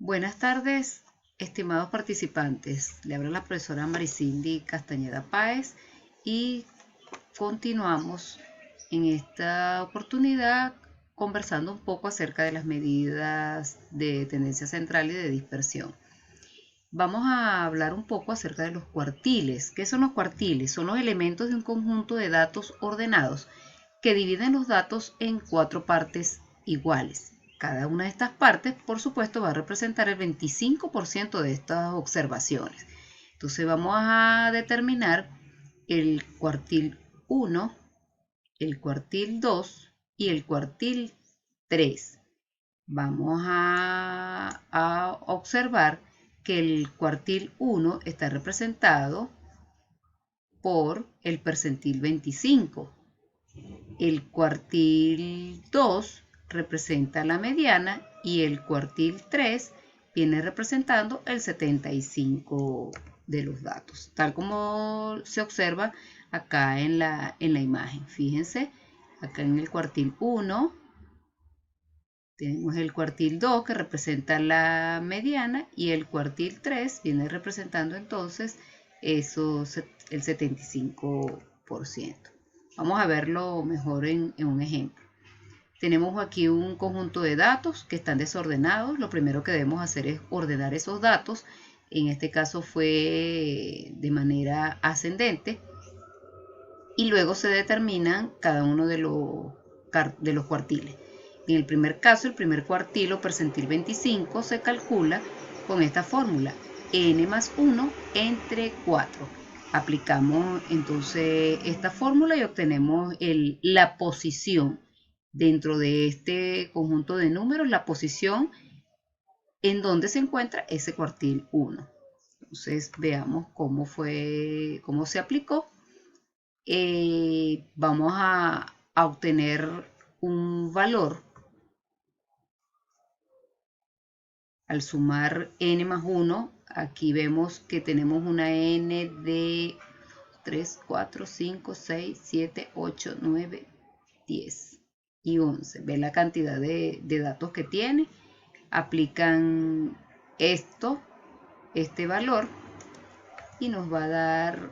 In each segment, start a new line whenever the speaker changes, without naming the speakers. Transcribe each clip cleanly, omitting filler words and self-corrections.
Buenas tardes, estimados participantes. Le habla la profesora Maricindy Castañeda Páez y continuamos en esta oportunidad conversando un poco acerca de las medidas de tendencia central y de dispersión. Vamos a hablar un poco acerca de los cuartiles. ¿Qué son los cuartiles? Son los elementos de un conjunto de datos ordenados que dividen los datos en 4 partes iguales. Cada una de estas partes, por supuesto, va a representar el 25% de estas observaciones. Entonces vamos a determinar el cuartil 1, el cuartil 2 y el cuartil 3. Vamos a observar que el cuartil 1 está representado por el percentil 25. El cuartil 2 representa la mediana y el cuartil 3 viene representando el 75 de los datos, tal como se observa acá en la imagen. Fíjense, acá en el cuartil 1 tenemos el cuartil 2 que representa la mediana y el cuartil 3 viene representando entonces el 75%. Vamos a verlo mejor en un ejemplo. Tenemos aquí un conjunto de datos que están desordenados. Lo primero que debemos hacer es ordenar esos datos. En este caso fue de manera ascendente. Y luego se determinan cada uno de los cuartiles. En el primer caso, el primer cuartil o percentil 25 se calcula con esta fórmula, n más 1 entre 4. Aplicamos entonces esta fórmula y obtenemos la posición dentro de este conjunto de números, la posición en donde se encuentra ese cuartil 1. Entonces veamos cómo se aplicó. Vamos a obtener un valor. Al sumar n más 1, aquí vemos que tenemos una n de 3, 4, 5, 6, 7, 8, 9, 10 y 11. Ve la cantidad de datos que tiene. Aplican este valor y nos va a dar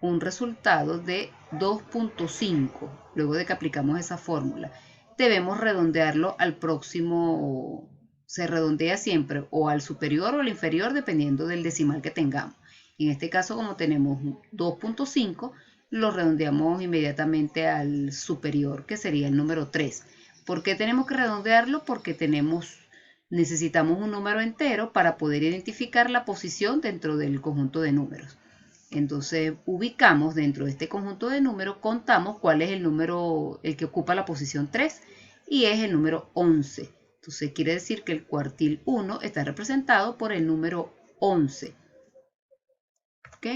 un resultado de 2.5 luego de que aplicamos esa fórmula. Debemos redondearlo al próximo, se redondea siempre o al superior o al inferior dependiendo del decimal que tengamos. En este caso, como tenemos 2.5, lo redondeamos inmediatamente al superior, que sería el número 3. ¿Por qué tenemos que redondearlo? Porque necesitamos un número entero para poder identificar la posición dentro del conjunto de números. Entonces ubicamos dentro de este conjunto de números, contamos cuál es el número, el que ocupa la posición 3 y es el número 11. Entonces quiere decir que el cuartil 1 está representado por el número 11. ¿Ok?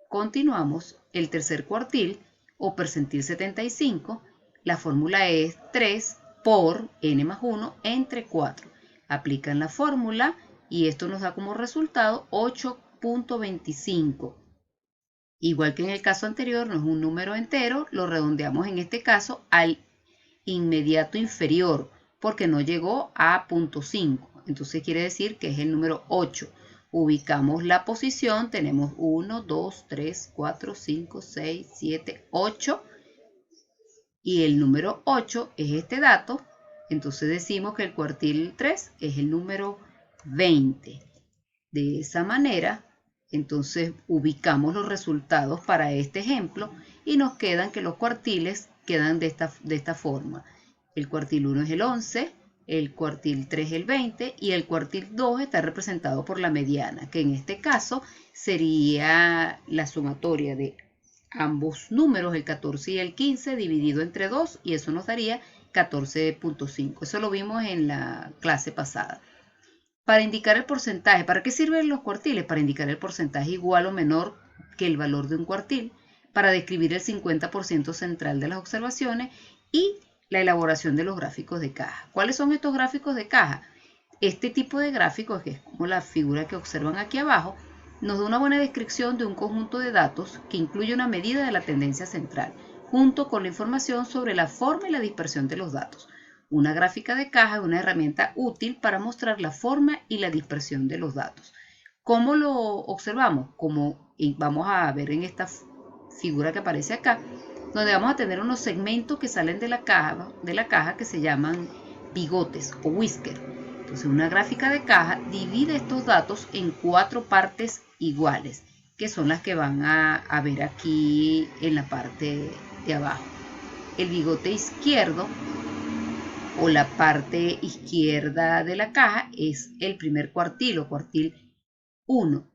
Continuamos. El tercer cuartil o percentil 75, la fórmula es 3 por n más 1 entre 4. Aplican la fórmula y esto nos da como resultado 8.25. Igual que en el caso anterior, no es un número entero, lo redondeamos en este caso al inmediato inferior, porque no llegó a 0.5. Entonces quiere decir que es el número 8. Ubicamos la posición, tenemos 1, 2, 3, 4, 5, 6, 7, 8. Y el número 8 es este dato. Entonces decimos que el cuartil 3 es el número 20. De esa manera, entonces ubicamos los resultados para este ejemplo y nos quedan que los cuartiles quedan de esta forma. El cuartil 1 es el 11, el cuartil 3 es el 20 y el cuartil 2 está representado por la mediana, que en este caso sería la sumatoria de ambos números, el 14 y el 15, dividido entre 2 y eso nos daría 14.5. Eso lo vimos en la clase pasada. Para indicar el porcentaje, ¿para qué sirven los cuartiles? Para indicar el porcentaje igual o menor que el valor de un cuartil, para describir el 50% central de las observaciones y la elaboración de los gráficos de caja. ¿Cuáles son estos gráficos de caja? Este tipo de gráficos, que es como la figura que observan aquí abajo, nos da una buena descripción de un conjunto de datos que incluye una medida de la tendencia central, junto con la información sobre la forma y la dispersión de los datos. Una gráfica de caja es una herramienta útil para mostrar la forma y la dispersión de los datos. ¿Cómo lo observamos? Como vamos a ver en esta figura que aparece acá, donde vamos a tener unos segmentos que salen de la caja que se llaman bigotes o whisker. Entonces, una gráfica de caja divide estos datos en 4 partes iguales, que son las que van a ver aquí en la parte de abajo. El bigote izquierdo o la parte izquierda de la caja es el primer cuartil o cuartil 1.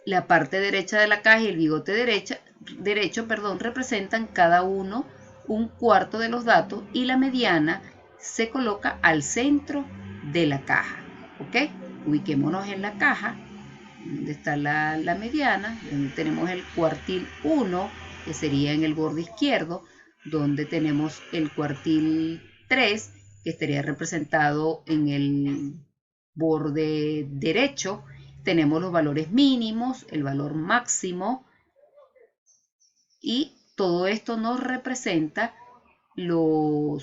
La parte derecha de la caja y el bigote derecho representan cada uno un cuarto de los datos y la mediana se coloca al centro de la caja. ¿Ok? Ubiquémonos en la caja, donde está la mediana, donde tenemos el cuartil 1, que sería en el borde izquierdo, donde tenemos el cuartil 3, que estaría representado en el borde derecho. Tenemos los valores mínimos, el valor máximo, y todo esto nos representa el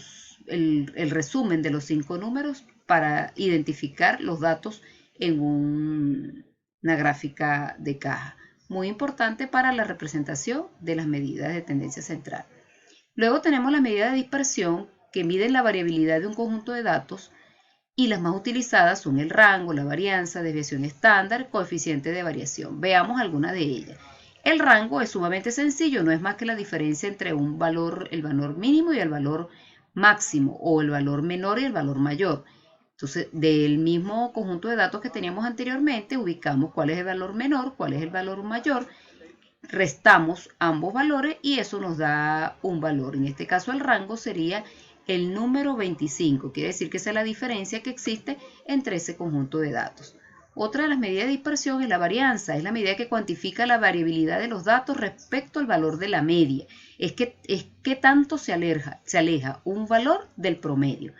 resumen de los 5 números para identificar los datos en una gráfica de caja. Muy importante para la representación de las medidas de tendencia central. Luego tenemos las medidas de dispersión que miden la variabilidad de un conjunto de datos, y las más utilizadas son el rango, la varianza, desviación estándar, coeficiente de variación. Veamos algunas de ellas. El rango es sumamente sencillo, no es más que la diferencia entre el valor mínimo y el valor máximo, o el valor menor y el valor mayor. Entonces, del mismo conjunto de datos que teníamos anteriormente, ubicamos cuál es el valor menor, cuál es el valor mayor, restamos ambos valores y eso nos da un valor. En este caso, el rango sería el número 25, quiere decir que esa es la diferencia que existe entre ese conjunto de datos. Otra de las medidas de dispersión es la varianza, es la medida que cuantifica la variabilidad de los datos respecto al valor de la media. Es que tanto se aleja un valor del promedio,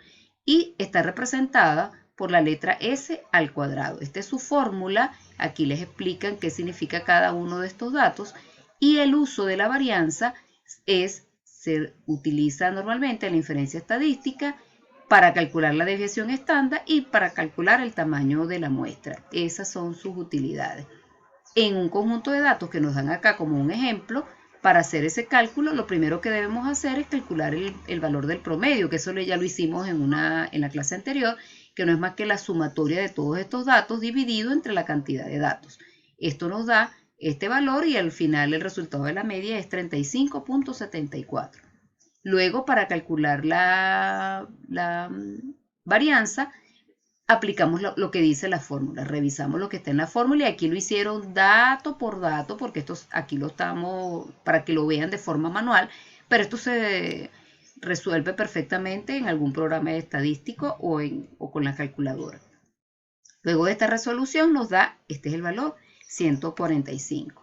y está representada por la letra S al cuadrado. Esta es su fórmula, aquí les explican qué significa cada uno de estos datos, y el uso de la varianza se utiliza normalmente en la inferencia estadística para calcular la desviación estándar y para calcular el tamaño de la muestra. Esas son sus utilidades. En un conjunto de datos que nos dan acá como un ejemplo, para hacer ese cálculo, lo primero que debemos hacer es calcular el valor del promedio, que eso ya lo hicimos en la clase anterior, que no es más que la sumatoria de todos estos datos dividido entre la cantidad de datos. Esto nos da este valor y al final el resultado de la media es 35.74. Luego, para calcular la varianza, aplicamos lo que dice la fórmula, revisamos lo que está en la fórmula, y aquí lo hicieron dato por dato, porque aquí lo estamos para que lo vean de forma manual, pero esto se resuelve perfectamente en algún programa estadístico o con la calculadora. Luego de esta resolución nos da, este es el valor, 145.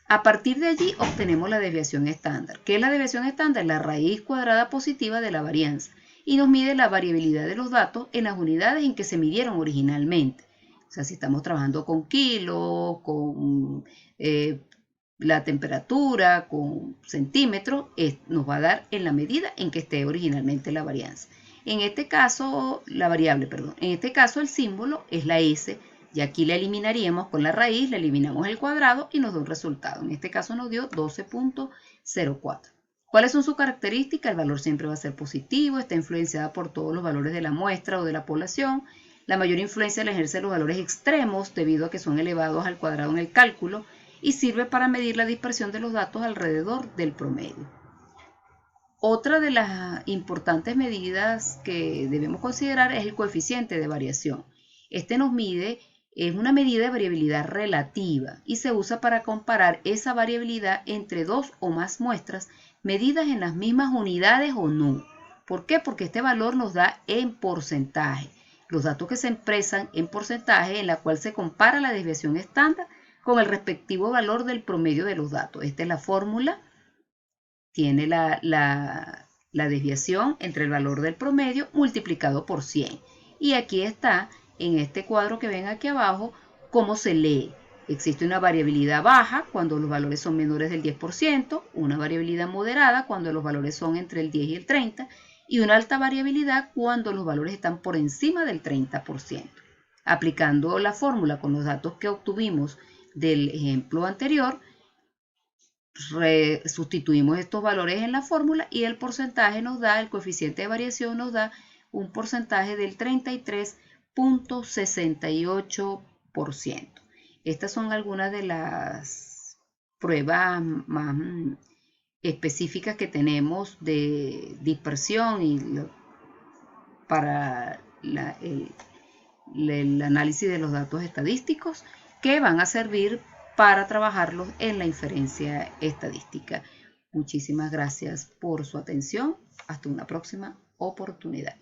A partir de allí obtenemos la desviación estándar. ¿Qué es la desviación estándar? La raíz cuadrada positiva de la varianza, y nos mide la variabilidad de los datos en las unidades en que se midieron originalmente. O sea, si estamos trabajando con kilos, con la temperatura, con centímetros, nos va a dar en la medida en que esté originalmente la varianza. En este caso, en este caso el símbolo es la S, y aquí la eliminaríamos con la raíz, le eliminamos el cuadrado y nos da un resultado. En este caso nos dio 12.04. ¿Cuáles son sus características? El valor siempre va a ser positivo, está influenciada por todos los valores de la muestra o de la población. La mayor influencia la ejerce los valores extremos debido a que son elevados al cuadrado en el cálculo, y sirve para medir la dispersión de los datos alrededor del promedio. Otra de las importantes medidas que debemos considerar es el coeficiente de variación. Este nos mide, es una medida de variabilidad relativa y se usa para comparar esa variabilidad entre dos o más muestras medidas en las mismas unidades o no. ¿Por qué? Porque este valor nos da en porcentaje. Los datos que se expresan en porcentaje, en la cual se compara la desviación estándar con el respectivo valor del promedio de los datos. Esta es la fórmula. Tiene la desviación entre el valor del promedio multiplicado por 100. Y aquí está, en este cuadro que ven aquí abajo, cómo se lee. Existe una variabilidad baja cuando los valores son menores del 10%, una variabilidad moderada cuando los valores son entre el 10 y el 30%, y una alta variabilidad cuando los valores están por encima del 30%. Aplicando la fórmula con los datos que obtuvimos del ejemplo anterior, sustituimos estos valores en la fórmula y el porcentaje nos da, el coeficiente de variación nos da un porcentaje del 33.68%. Estas son algunas de las pruebas más específicas que tenemos de dispersión y para el análisis de los datos estadísticos que van a servir para trabajarlos en la inferencia estadística. Muchísimas gracias por su atención. Hasta una próxima oportunidad.